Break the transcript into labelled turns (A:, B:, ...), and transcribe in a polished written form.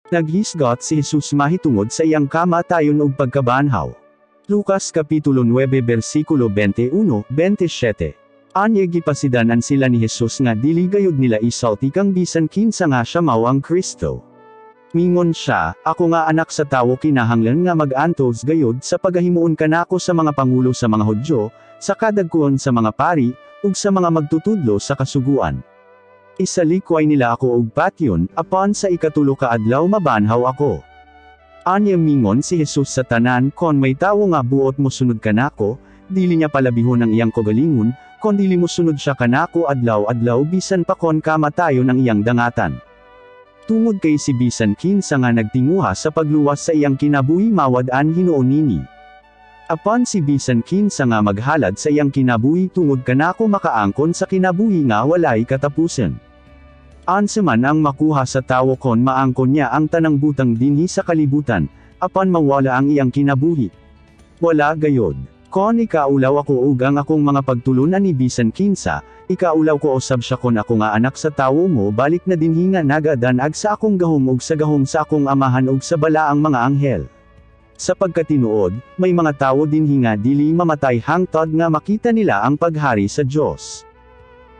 A: Naghisgot si Jesus mahitungod sa iyang kamatayon ug pagkabanhaw. Lucas Kapitulo 9 versikulo 21-27. Anya gipasidanan sila ni Jesus nga dili gayud nila isalti kang bisan kinsa nga siya mao ang Kristo. Mingon siya, ako nga anak sa tawo kinahanglan nga mag-antos gayud sa pagahimuon kanako sa mga pangulo sa mga Hudyo, sa kadagkuon sa mga pari, ug sa mga magtutudlo sa kasuguan. Isalikway nila ako og patyon, apan sa ikatulo ka adlaw mabanhaw ako. Anya mingon si Jesus sa tanan, kon may tawo nga buot mo sunod kanako, dili niya palabihon ang iyang kagalingon, kon dili mo sunod siya kanako adlaw-adlaw bisan pa kon kamatayon ang iyang dangatan. Tungod kay si bisan kinsa nga nagtinguha sa pagluwas sa iyang kinabuhi mawad-an hinuon nini. Apan si bisan kinsa nga maghalad sa iyang kinabuhi tungod kanako makaangkon sa kinabuhi nga walay katapusan. Ansa man ang makuha sa tawo kon maangkon niya ang tanang butang dinhi sa kalibutan, apan mawala ang iyang kinabuhi. Wala gayod. Kon ikaulaw ako ug ang akong mga pagtulunan ni bisan kinsa, ikaulaw ko usab siya kon ako nga anak sa tawo mo balik na dinhi nga nagadanag sa akong gahom ug sa gahom sa akong amahan ug sa balaang mga anghel. Sa pagkatinuod, may mga tawo dinhi nga dili mamatay hangtod nga makita nila ang paghari sa Dios.